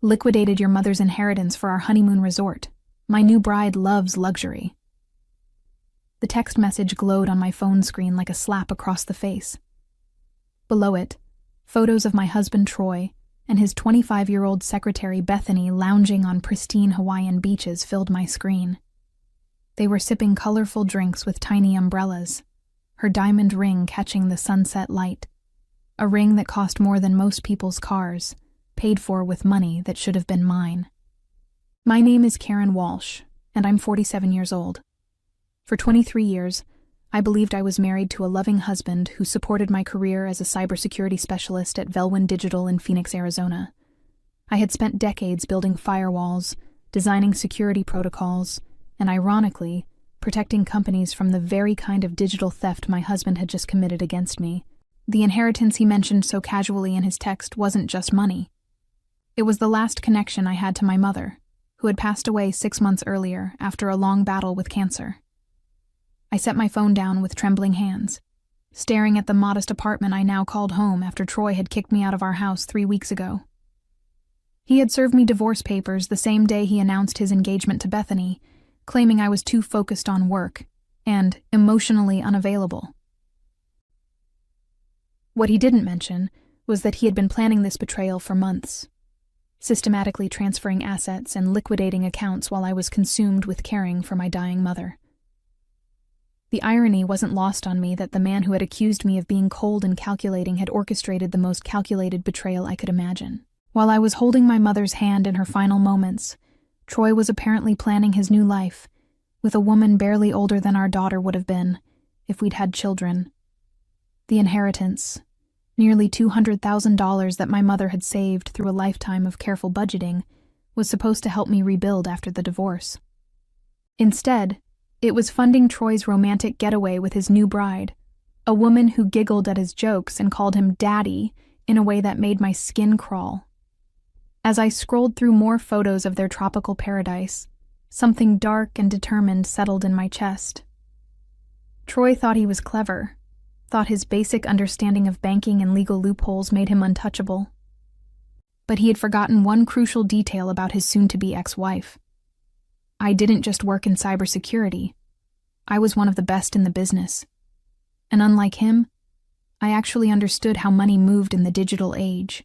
Liquidated your mother's inheritance for our honeymoon resort. My new bride loves luxury. The text message glowed on my phone screen like a slap across the face. Below it, photos of my husband Troy and his 25-year-old secretary Bethany lounging on pristine Hawaiian beaches filled my screen. They were sipping colorful drinks with tiny umbrellas, her diamond ring catching the sunset light, a ring that cost more than most people's cars, paid for with money that should have been mine. My name is Karen Walsh, and I'm 47 years old. For 23 years, I believed I was married to a loving husband who supported my career as a cybersecurity specialist at Velwin Digital in Phoenix, Arizona. I had spent decades building firewalls, designing security protocols, and ironically, protecting companies from the very kind of digital theft my husband had just committed against me. The inheritance he mentioned so casually in his text wasn't just money. It was the last connection I had to my mother, who had passed away 6 months earlier after a long battle with cancer. I set my phone down with trembling hands, staring at the modest apartment I now called home after Troy had kicked me out of our house 3 weeks ago. He had served me divorce papers the same day he announced his engagement to Bethany, claiming I was too focused on work and emotionally unavailable. What he didn't mention was that he had been planning this betrayal for months, systematically transferring assets and liquidating accounts while I was consumed with caring for my dying mother. The irony wasn't lost on me that the man who had accused me of being cold and calculating had orchestrated the most calculated betrayal I could imagine. While I was holding my mother's hand in her final moments, Troy was apparently planning his new life, with a woman barely older than our daughter would have been, if we'd had children. The inheritance, nearly $200,000 that my mother had saved through a lifetime of careful budgeting, was supposed to help me rebuild after the divorce. Instead, it was funding Troy's romantic getaway with his new bride, a woman who giggled at his jokes and called him daddy in a way that made my skin crawl. As I scrolled through more photos of their tropical paradise, something dark and determined settled in my chest. Troy thought he was clever, thought his basic understanding of banking and legal loopholes made him untouchable. But he had forgotten one crucial detail about his soon-to-be ex-wife. I didn't just work in cybersecurity. I was one of the best in the business. And unlike him, I actually understood how money moved in the digital age,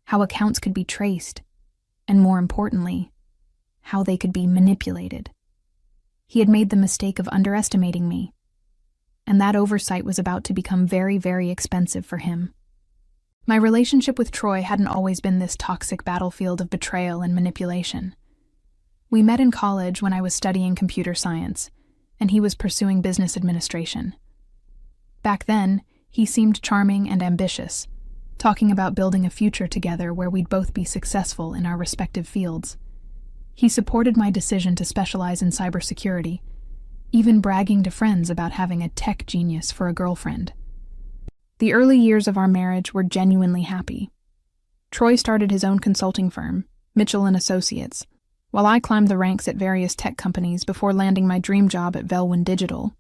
how accounts could be traced, and more importantly, how they could be manipulated. He had made the mistake of underestimating me, and that oversight was about to become very, very expensive for him. My relationship with Troy hadn't always been this toxic battlefield of betrayal and manipulation. We met in college when I was studying computer science, and he was pursuing business administration. Back then, he seemed charming and ambitious, talking about building a future together where we'd both be successful in our respective fields. He supported my decision to specialize in cybersecurity, even bragging to friends about having a tech genius for a girlfriend. The early years of our marriage were genuinely happy. Troy started his own consulting firm, Mitchell & Associates, while I climbed the ranks at various tech companies before landing my dream job at Velwin Digital.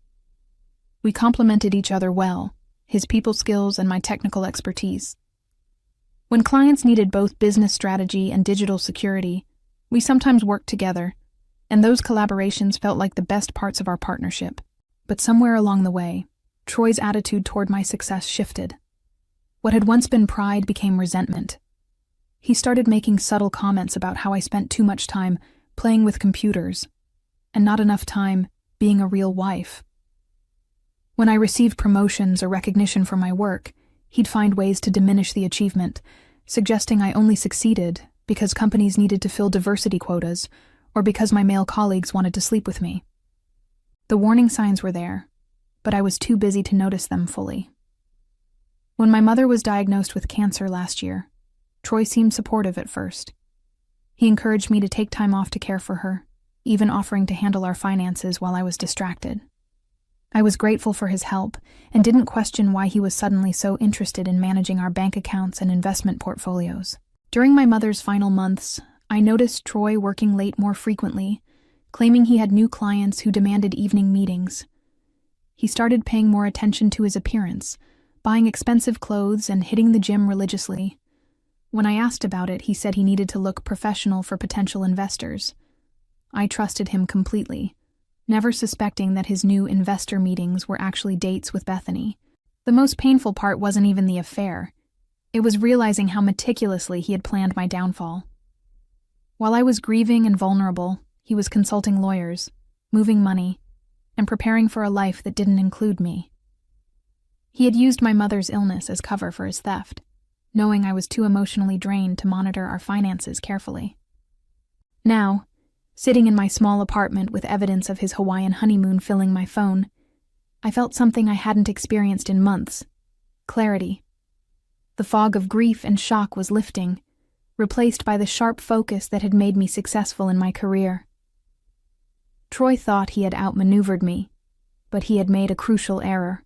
We complemented each other well, his people skills and my technical expertise. When clients needed both business strategy and digital security, we sometimes worked together, and those collaborations felt like the best parts of our partnership. But somewhere along the way, Troy's attitude toward my success shifted. What had once been pride became resentment. He started making subtle comments about how I spent too much time playing with computers, and not enough time being a real wife. When I received promotions or recognition for my work, he'd find ways to diminish the achievement, suggesting I only succeeded because companies needed to fill diversity quotas or because my male colleagues wanted to sleep with me. The warning signs were there, but I was too busy to notice them fully. When my mother was diagnosed with cancer last year, Troy seemed supportive at first. He encouraged me to take time off to care for her, even offering to handle our finances while I was distracted. I was grateful for his help and didn't question why he was suddenly so interested in managing our bank accounts and investment portfolios. During my mother's final months, I noticed Troy working late more frequently, claiming he had new clients who demanded evening meetings. He started paying more attention to his appearance, buying expensive clothes and hitting the gym religiously. When I asked about it, he said he needed to look professional for potential investors. I trusted him completely, never suspecting that his new investor meetings were actually dates with Bethany. The most painful part wasn't even the affair. It was realizing how meticulously he had planned my downfall. While I was grieving and vulnerable, he was consulting lawyers, moving money, and preparing for a life that didn't include me. He had used my mother's illness as cover for his theft, knowing I was too emotionally drained to monitor our finances carefully. Now, sitting in my small apartment with evidence of his Hawaiian honeymoon filling my phone, I felt something I hadn't experienced in months: clarity. The fog of grief and shock was lifting, replaced by the sharp focus that had made me successful in my career. Troy thought he had outmaneuvered me, but he had made a crucial error.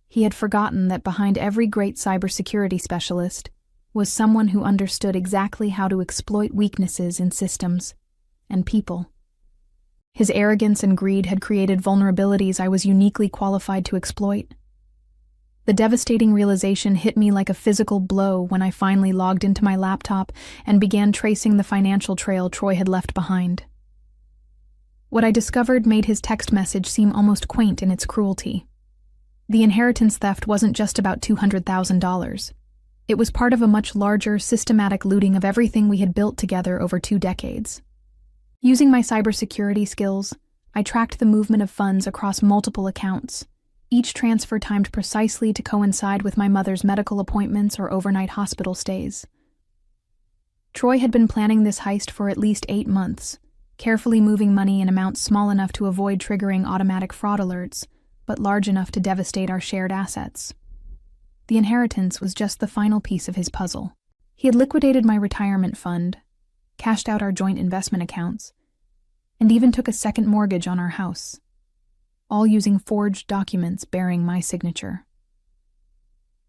He had forgotten that behind every great cybersecurity specialist was someone who understood exactly how to exploit weaknesses in systems and people. His arrogance and greed had created vulnerabilities I was uniquely qualified to exploit. The devastating realization hit me like a physical blow when I finally logged into my laptop and began tracing the financial trail Troy had left behind. What I discovered made his text message seem almost quaint in its cruelty. The inheritance theft wasn't just about $200,000. It was part of a much larger, systematic looting of everything we had built together over 2 decades. Using my cybersecurity skills, I tracked the movement of funds across multiple accounts, each transfer timed precisely to coincide with my mother's medical appointments or overnight hospital stays. Troy had been planning this heist for at least 8 months, carefully moving money in amounts small enough to avoid triggering automatic fraud alerts, but large enough to devastate our shared assets. The inheritance was just the final piece of his puzzle. He had liquidated my retirement fund, cashed out our joint investment accounts, and even took a second mortgage on our house, all using forged documents bearing my signature.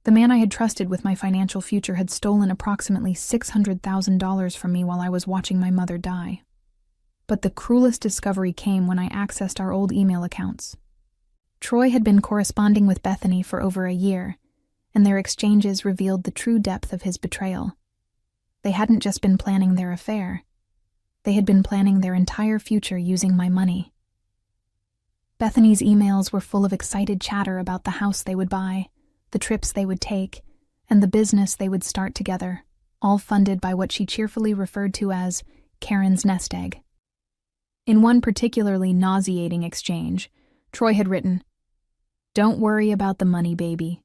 The man I had trusted with my financial future had stolen approximately $600,000 from me while I was watching my mother die. But the cruelest discovery came when I accessed our old email accounts. Troy had been corresponding with Bethany for over a year, and their exchanges revealed the true depth of his betrayal. They hadn't just been planning their affair. They had been planning their entire future using my money. Bethany's emails were full of excited chatter about the house they would buy, the trips they would take, and the business they would start together, all funded by what she cheerfully referred to as Karen's nest egg. In one particularly nauseating exchange, Troy had written, "Don't worry about the money, baby.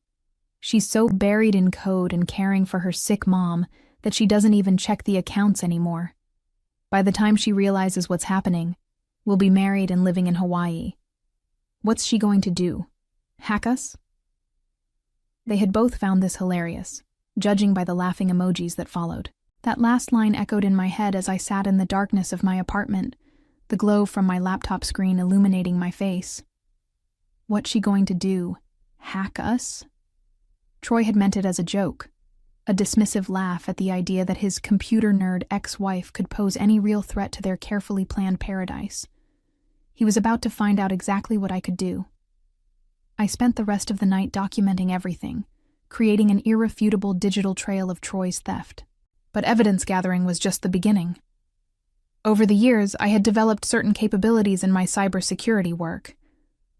She's so buried in code and caring for her sick mom that she doesn't even check the accounts anymore. By the time she realizes what's happening, we'll be married and living in Hawaii. What's she going to do? Hack us?" They had both found this hilarious, judging by the laughing emojis that followed. That last line echoed in my head as I sat in the darkness of my apartment, the glow from my laptop screen illuminating my face. What's she going to do? Hack us? Troy had meant it as a joke, a dismissive laugh at the idea that his computer nerd ex-wife could pose any real threat to their carefully planned paradise. He was about to find out exactly what I could do. I spent the rest of the night documenting everything, creating an irrefutable digital trail of Troy's theft. But evidence gathering was just the beginning. Over the years, I had developed certain capabilities in my cybersecurity work,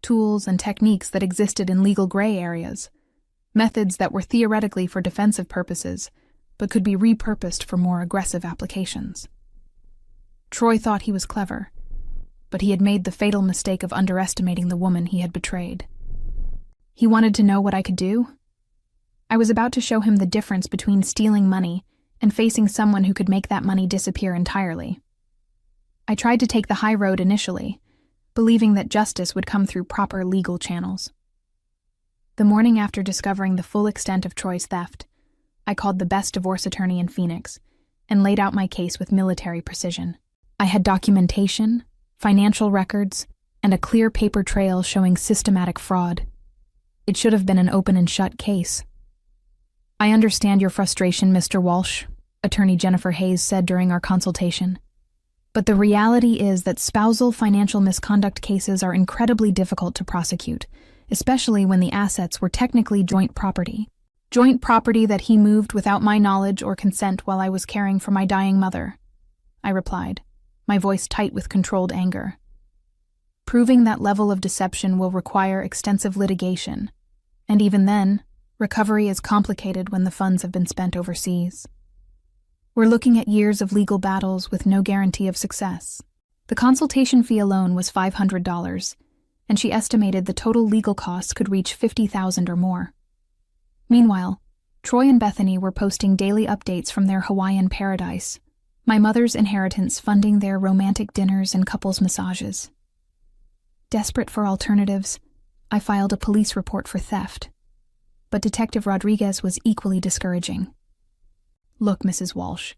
tools and techniques that existed in legal gray areas, methods that were theoretically for defensive purposes, but could be repurposed for more aggressive applications. Troy thought he was clever, but he had made the fatal mistake of underestimating the woman he had betrayed. He wanted to know what I could do? I was about to show him the difference between stealing money and facing someone who could make that money disappear entirely. I tried to take the high road initially, believing that justice would come through proper legal channels. The morning after discovering the full extent of Troy's theft, I called the best divorce attorney in Phoenix and laid out my case with military precision. I had documentation, financial records, and a clear paper trail showing systematic fraud. It should have been an open and shut case. "I understand your frustration, Mr. Walsh," Attorney Jennifer Hayes said during our consultation. "But the reality is that spousal financial misconduct cases are incredibly difficult to prosecute, especially when the assets were technically joint property. Joint property that he moved without my knowledge or consent while I was caring for my dying mother, I replied, my voice tight with controlled anger. Proving that level of deception will require extensive litigation, and even then, recovery is complicated when the funds have been spent overseas. We're looking at years of legal battles with no guarantee of success. The consultation fee alone was $500, and she estimated the total legal costs could reach $50,000 or more. Meanwhile, Troy and Bethany were posting daily updates from their Hawaiian paradise, my mother's inheritance funding their romantic dinners and couples massages. Desperate for alternatives, I filed a police report for theft, but Detective Rodriguez was equally discouraging. Look, Mrs. Walsh,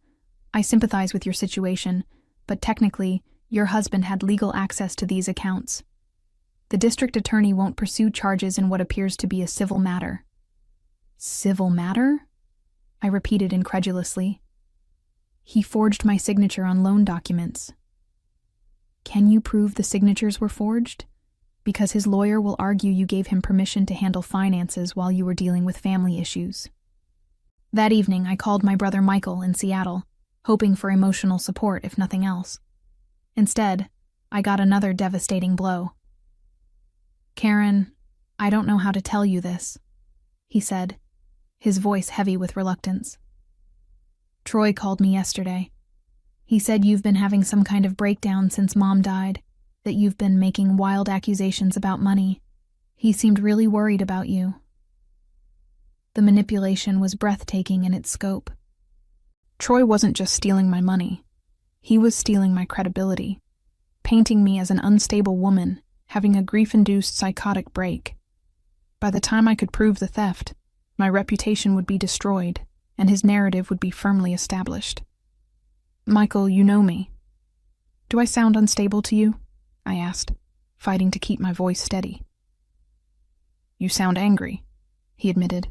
I sympathize with your situation, but technically, your husband had legal access to these accounts. The district attorney won't pursue charges in what appears to be a civil matter. Civil matter? I repeated incredulously. He forged my signature on loan documents. Can you prove the signatures were forged? Because his lawyer will argue you gave him permission to handle finances while you were dealing with family issues. That evening, I called my brother Michael in Seattle, hoping for emotional support if nothing else. Instead, I got another devastating blow. Karen, I don't know how to tell you this, he said, his voice heavy with reluctance. Troy called me yesterday. He said you've been having some kind of breakdown since Mom died, that you've been making wild accusations about money. He seemed really worried about you. The manipulation was breathtaking in its scope. Troy wasn't just stealing my money. He was stealing my credibility, painting me as an unstable woman, having a grief-induced psychotic break. By the time I could prove the theft, my reputation would be destroyed, and his narrative would be firmly established. Michael, you know me. Do I sound unstable to you? I asked, fighting to keep my voice steady. You sound angry, he admitted.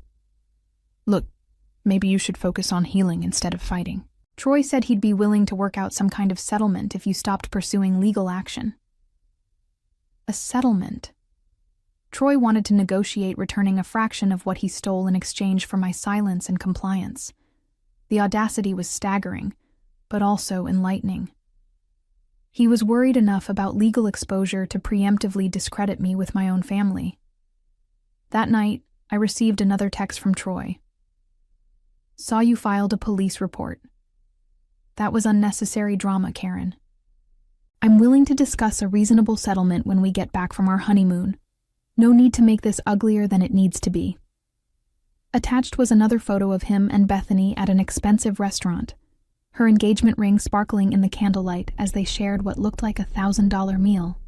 Look, maybe you should focus on healing instead of fighting. Troy said he'd be willing to work out some kind of settlement if you stopped pursuing legal action. A settlement? Troy wanted to negotiate returning a fraction of what he stole in exchange for my silence and compliance. The audacity was staggering, but also enlightening. He was worried enough about legal exposure to preemptively discredit me with my own family. That night, I received another text from Troy. Saw you filed a police report. That was unnecessary drama, Karen. I'm willing to discuss a reasonable settlement when we get back from our honeymoon. No need to make this uglier than it needs to be. Attached was another photo of him and Bethany at an expensive restaurant, her engagement ring sparkling in the candlelight as they shared what looked like a $1,000 meal.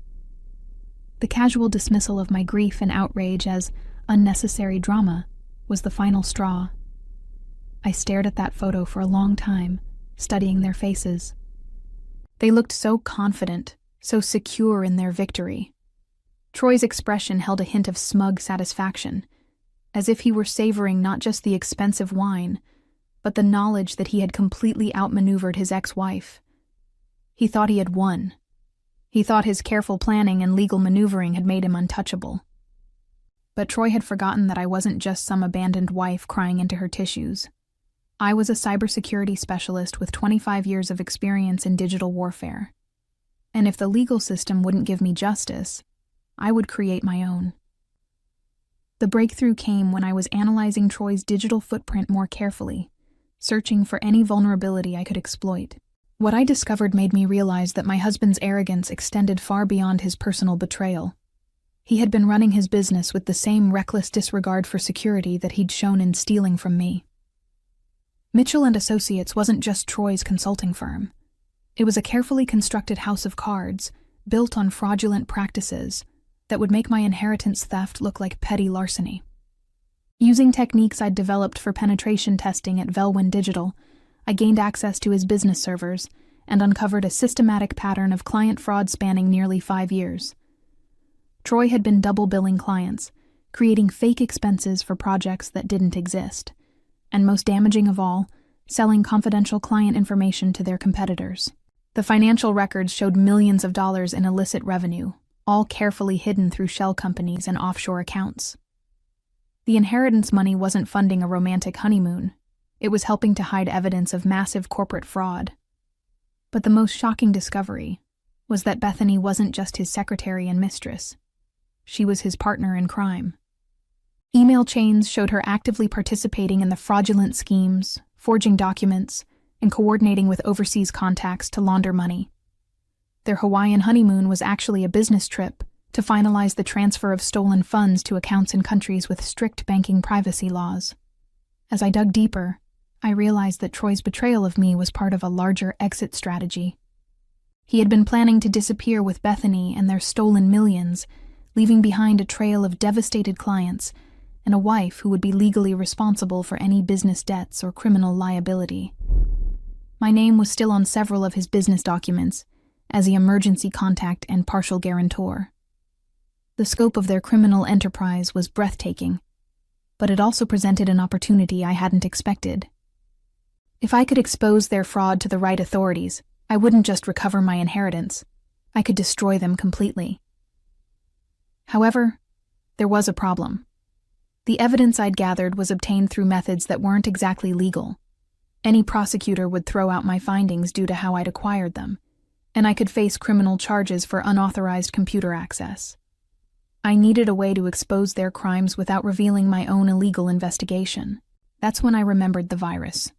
The casual dismissal of my grief and outrage as unnecessary drama was the final straw. I stared at that photo for a long time, studying their faces. They looked so confident, so secure in their victory. Troy's expression held a hint of smug satisfaction, as if he were savoring not just the expensive wine, but the knowledge that he had completely outmaneuvered his ex-wife. He thought he had won. He thought his careful planning and legal maneuvering had made him untouchable. But Troy had forgotten that I wasn't just some abandoned wife crying into her tissues. I was a cybersecurity specialist with 25 years of experience in digital warfare. And if the legal system wouldn't give me justice, I would create my own. The breakthrough came when I was analyzing Troy's digital footprint more carefully, searching for any vulnerability I could exploit. What I discovered made me realize that my husband's arrogance extended far beyond his personal betrayal. He had been running his business with the same reckless disregard for security that he'd shown in stealing from me. Mitchell & Associates wasn't just Troy's consulting firm. It was a carefully constructed house of cards, built on fraudulent practices, that would make my inheritance theft look like petty larceny. Using techniques I'd developed for penetration testing at Velwyn Digital, I gained access to his business servers and uncovered a systematic pattern of client fraud spanning nearly 5 years. Troy had been double-billing clients, creating fake expenses for projects that didn't exist, and most damaging of all, selling confidential client information to their competitors. The financial records showed millions of dollars in illicit revenue, all carefully hidden through shell companies and offshore accounts. The inheritance money wasn't funding a romantic honeymoon. It was helping to hide evidence of massive corporate fraud. But the most shocking discovery was that Bethany wasn't just his secretary and mistress. She was his partner in crime. Email chains showed her actively participating in the fraudulent schemes, forging documents, and coordinating with overseas contacts to launder money. Their Hawaiian honeymoon was actually a business trip to finalize the transfer of stolen funds to accounts in countries with strict banking privacy laws. As I dug deeper, I realized that Troy's betrayal of me was part of a larger exit strategy. He had been planning to disappear with Bethany and their stolen millions, leaving behind a trail of devastated clients and a wife who would be legally responsible for any business debts or criminal liability. My name was still on several of his business documents as the emergency contact and partial guarantor. The scope of their criminal enterprise was breathtaking, but it also presented an opportunity I hadn't expected. If I could expose their fraud to the right authorities, I wouldn't just recover my inheritance, I could destroy them completely. However, there was a problem. The evidence I'd gathered was obtained through methods that weren't exactly legal. Any prosecutor would throw out my findings due to how I'd acquired them, and I could face criminal charges for unauthorized computer access. I needed a way to expose their crimes without revealing my own illegal investigation. That's when I remembered the virus.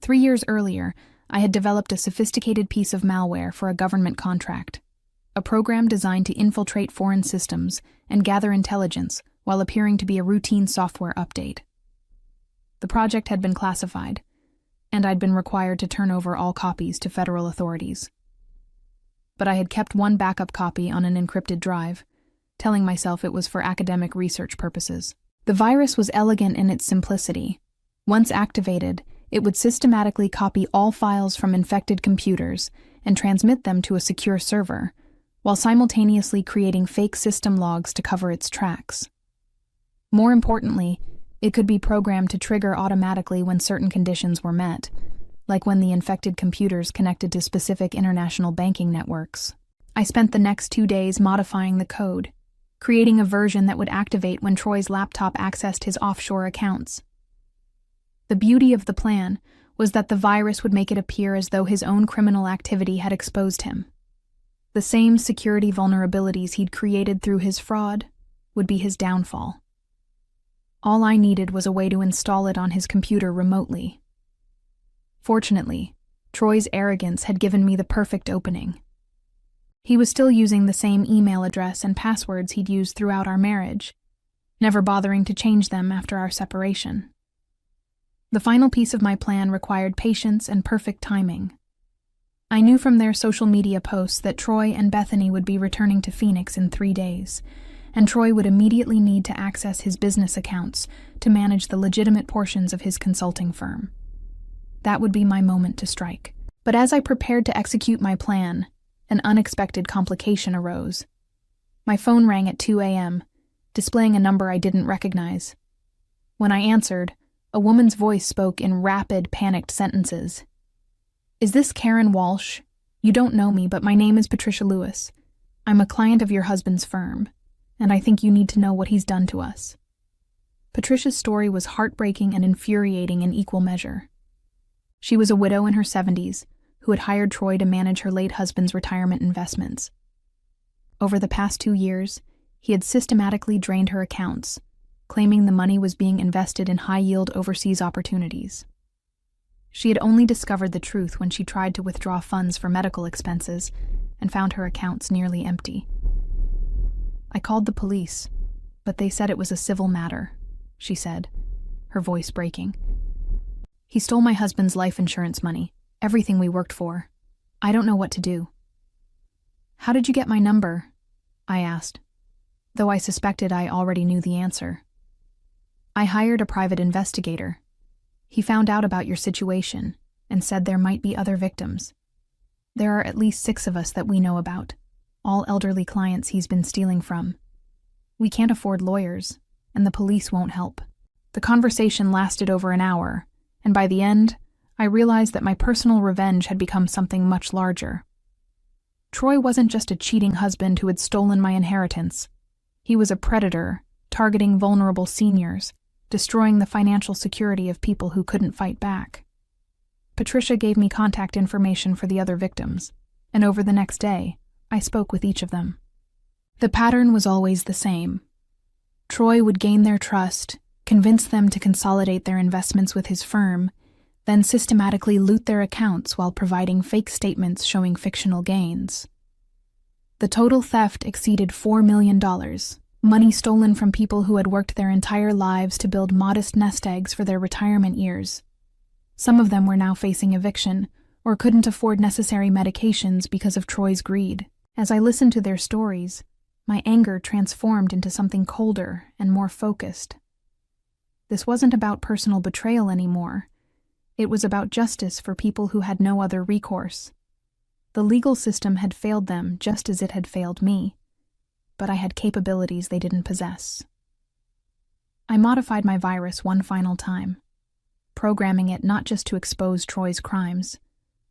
3 years earlier, I had developed a sophisticated piece of malware for a government contract, a program designed to infiltrate foreign systems and gather intelligence while appearing to be a routine software update. The project had been classified, and I'd been required to turn over all copies to federal authorities. But I had kept one backup copy on an encrypted drive, telling myself it was for academic research purposes. The virus was elegant in its simplicity. Once activated, it would systematically copy all files from infected computers and transmit them to a secure server, while simultaneously creating fake system logs to cover its tracks. More importantly, it could be programmed to trigger automatically when certain conditions were met, like when the infected computers connected to specific international banking networks. I spent the next 2 days modifying the code, creating a version that would activate when Troy's laptop accessed his offshore accounts. The beauty of the plan was that the virus would make it appear as though his own criminal activity had exposed him. The same security vulnerabilities he'd created through his fraud would be his downfall. All I needed was a way to install it on his computer remotely. Fortunately, Troy's arrogance had given me the perfect opening. He was still using the same email address and passwords he'd used throughout our marriage, never bothering to change them after our separation. The final piece of my plan required patience and perfect timing. I knew from their social media posts that Troy and Bethany would be returning to Phoenix in 3 days, and Troy would immediately need to access his business accounts to manage the legitimate portions of his consulting firm. That would be my moment to strike. But as I prepared to execute my plan, an unexpected complication arose. My phone rang at 2 a.m., displaying a number I didn't recognize. When I answered, a woman's voice spoke in rapid, panicked sentences. "Is this Karen Walsh? You don't know me, but my name is Patricia Lewis. I'm a client of your husband's firm, and I think you need to know what he's done to us." Patricia's story was heartbreaking and infuriating in equal measure. She was a widow in her 70s, who had hired Troy to manage her late husband's retirement investments. Over the past 2 years, he had systematically drained her accounts, claiming the money was being invested in high-yield overseas opportunities. She had only discovered the truth when she tried to withdraw funds for medical expenses and found her accounts nearly empty. "I called the police, but they said it was a civil matter," she said, her voice breaking. "He stole my husband's life insurance money, everything we worked for. I don't know what to do." "How did you get my number?" I asked, though I suspected I already knew the answer. "I hired a private investigator. He found out about your situation and said there might be other victims. There are at least 6 of us that we know about, all elderly clients he's been stealing from. We can't afford lawyers, and the police won't help." The conversation lasted over an hour, and by the end, I realized that my personal revenge had become something much larger. Troy wasn't just a cheating husband who had stolen my inheritance. He was a predator targeting vulnerable seniors, destroying the financial security of people who couldn't fight back. Patricia gave me contact information for the other victims, and over the next day, I spoke with each of them. The pattern was always the same. Troy would gain their trust, convince them to consolidate their investments with his firm, then systematically loot their accounts while providing fake statements showing fictional gains. The total theft exceeded $4 million, money stolen from people who had worked their entire lives to build modest nest eggs for their retirement years. Some of them were now facing eviction, or couldn't afford necessary medications because of Troy's greed. As I listened to their stories, my anger transformed into something colder and more focused. This wasn't about personal betrayal anymore. It was about justice for people who had no other recourse. The legal system had failed them just as it had failed me, but I had capabilities they didn't possess. I modified my virus one final time, programming it not just to expose Troy's crimes,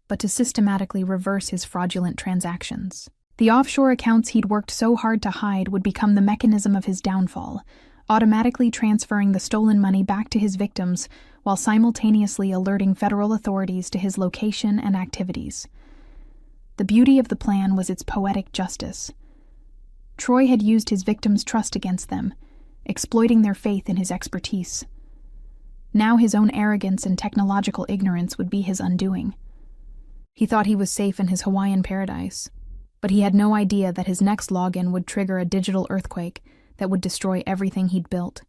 but to systematically reverse his fraudulent transactions. The offshore accounts he'd worked so hard to hide would become the mechanism of his downfall, automatically transferring the stolen money back to his victims while simultaneously alerting federal authorities to his location and activities. The beauty of the plan was its poetic justice. Troy had used his victims' trust against them, exploiting their faith in his expertise. Now his own arrogance and technological ignorance would be his undoing. He thought he was safe in his Hawaiian paradise, but he had no idea that his next login would trigger a digital earthquake that would destroy everything he'd built.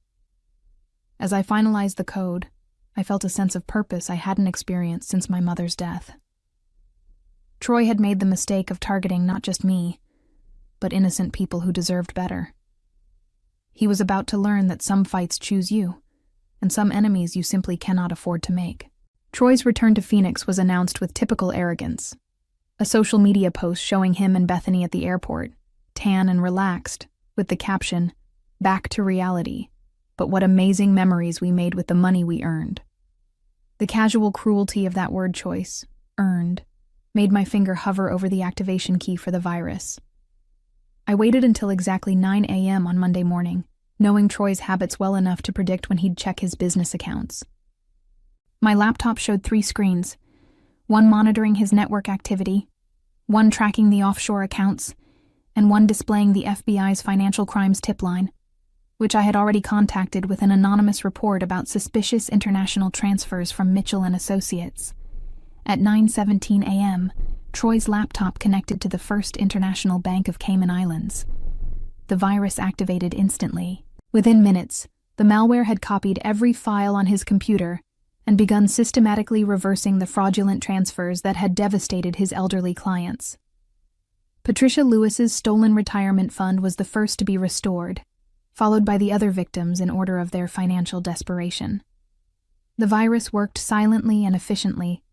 As I finalized the code, I felt a sense of purpose I hadn't experienced since my mother's death. Troy had made the mistake of targeting not just me, but innocent people who deserved better. He was about to learn that some fights choose you, and some enemies you simply cannot afford to make. Troy's return to Phoenix was announced with typical arrogance. A social media post showing him and Bethany at the airport, tan and relaxed, with the caption, "Back to reality, but what amazing memories we made with the money we earned." The casual cruelty of that word choice, earned, made my finger hover over the activation key for the virus. I waited until exactly 9 a.m. on Monday morning, knowing Troy's habits well enough to predict when he'd check his business accounts. My laptop showed 3 screens, one monitoring his network activity, one tracking the offshore accounts, and one displaying the FBI's financial crimes tip line, which I had already contacted with an anonymous report about suspicious international transfers from Mitchell and Associates. At 9:17 a.m., Troy's laptop connected to the First International Bank of Cayman Islands. The virus activated instantly. Within minutes, the malware had copied every file on his computer and begun systematically reversing the fraudulent transfers that had devastated his elderly clients. Patricia Lewis's stolen retirement fund was the first to be restored, followed by the other victims in order of their financial desperation. The virus worked silently and efficiently,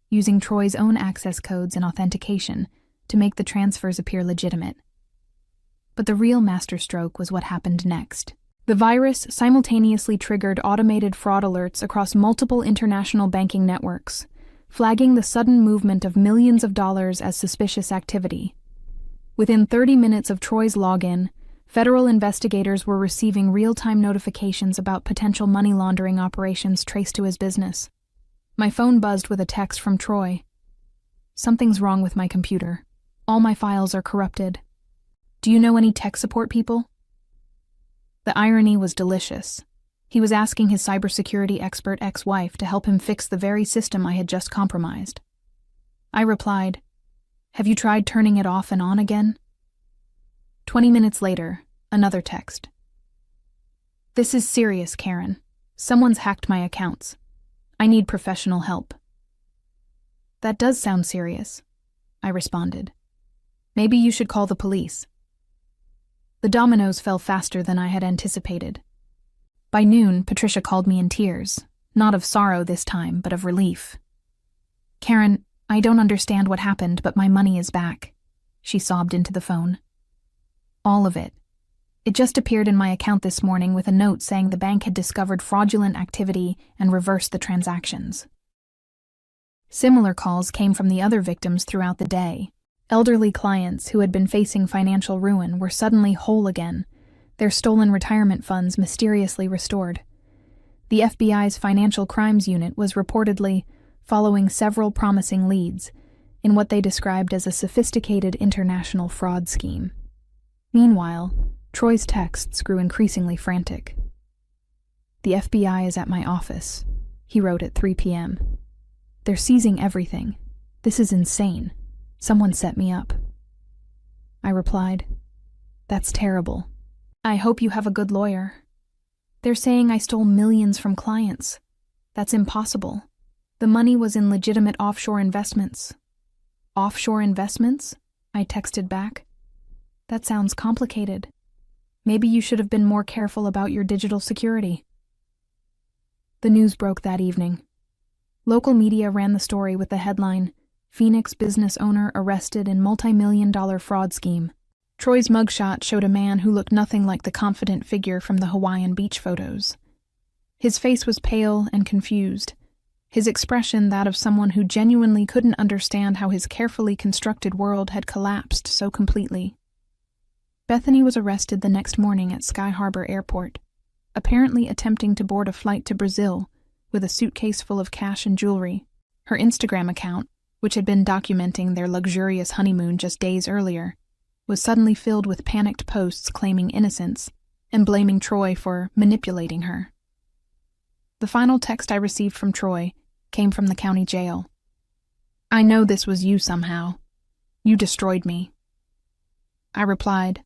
using Troy's own access codes and authentication to make the transfers appear legitimate. But the real masterstroke was what happened next. The virus simultaneously triggered automated fraud alerts across multiple international banking networks, flagging the sudden movement of millions of dollars as suspicious activity. Within 30 minutes of Troy's login, federal investigators were receiving real-time notifications about potential money laundering operations traced to his business. My phone buzzed with a text from Troy. "Something's wrong with my computer. All my files are corrupted. Do you know any tech support people?" The irony was delicious. He was asking his cybersecurity expert ex-wife to help him fix the very system I had just compromised. I replied, "Have you tried turning it off and on again?" 20 minutes later, another text. "This is serious, Karen. Someone's hacked my accounts. I need professional help." "That does sound serious," I responded. "Maybe you should call the police." The dominoes fell faster than I had anticipated. By noon, Patricia called me in tears, not of sorrow this time, but of relief. "Karen, I don't understand what happened, but my money is back," she sobbed into the phone. "All of it. It just appeared in my account this morning with a note saying the bank had discovered fraudulent activity and reversed the transactions." Similar calls came from the other victims throughout the day. Elderly clients who had been facing financial ruin were suddenly whole again, their stolen retirement funds mysteriously restored. The FBI's Financial Crimes Unit was reportedly following several promising leads in what they described as a sophisticated international fraud scheme. Meanwhile, Troy's texts grew increasingly frantic. "The FBI is at my office," he wrote at 3 p.m. "They're seizing everything. This is insane. Someone set me up." I replied, "That's terrible. I hope you have a good lawyer. They're saying I stole millions from clients. That's impossible. The money was in legitimate offshore investments." "Offshore investments?" I texted back. "That sounds complicated. Maybe you should have been more careful about your digital security." The news broke that evening. Local media ran the story with the headline, "Phoenix business owner arrested in multi-million-dollar fraud scheme." Troy's mugshot showed a man who looked nothing like the confident figure from the Hawaiian beach photos. His face was pale and confused, his expression that of someone who genuinely couldn't understand how his carefully constructed world had collapsed so completely. Bethany was arrested the next morning at Sky Harbor Airport, apparently attempting to board a flight to Brazil with a suitcase full of cash and jewelry. Her Instagram account, which had been documenting their luxurious honeymoon just days earlier, was suddenly filled with panicked posts claiming innocence and blaming Troy for manipulating her. The final text I received from Troy came from the county jail. "I know this was you somehow. You destroyed me." I replied,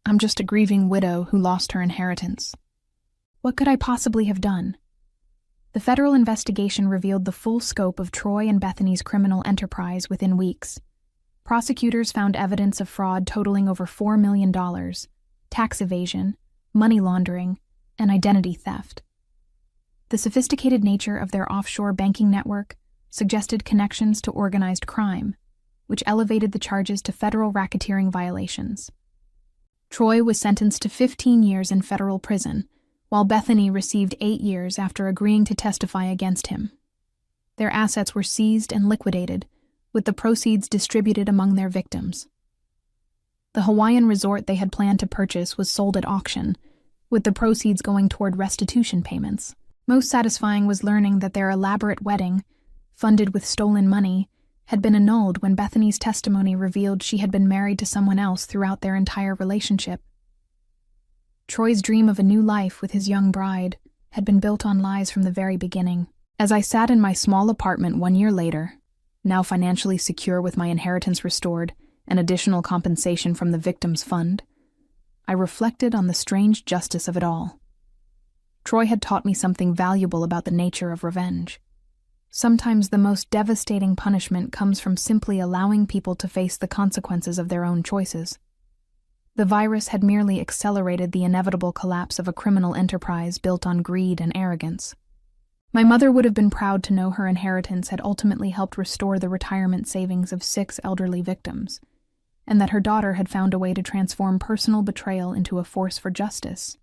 "I'm just a grieving widow who lost her inheritance." What could I possibly have done? The federal investigation revealed the full scope of Troy and Bethany's criminal enterprise within weeks. Prosecutors found evidence of fraud totaling over $4 million, tax evasion, money laundering, and identity theft. The sophisticated nature of their offshore banking network suggested connections to organized crime, which elevated the charges to federal racketeering violations. Troy was sentenced to 15 years in federal prison, while Bethany received 8 years after agreeing to testify against him. Their assets were seized and liquidated, with the proceeds distributed among their victims. The Hawaiian resort they had planned to purchase was sold at auction, with the proceeds going toward restitution payments. Most satisfying was learning that their elaborate wedding, funded with stolen money, had been annulled when Bethany's testimony revealed she had been married to someone else throughout their entire relationship. Troy's dream of a new life with his young bride had been built on lies from the very beginning. As I sat in my small apartment 1 year later, now financially secure with my inheritance restored and additional compensation from the victim's fund, I reflected on the strange justice of it all. Troy had taught me something valuable about the nature of revenge. Sometimes the most devastating punishment comes from simply allowing people to face the consequences of their own choices. The virus had merely accelerated the inevitable collapse of a criminal enterprise built on greed and arrogance. My mother would have been proud to know her inheritance had ultimately helped restore the retirement savings of 6 elderly victims, and that her daughter had found a way to transform personal betrayal into a force for justice.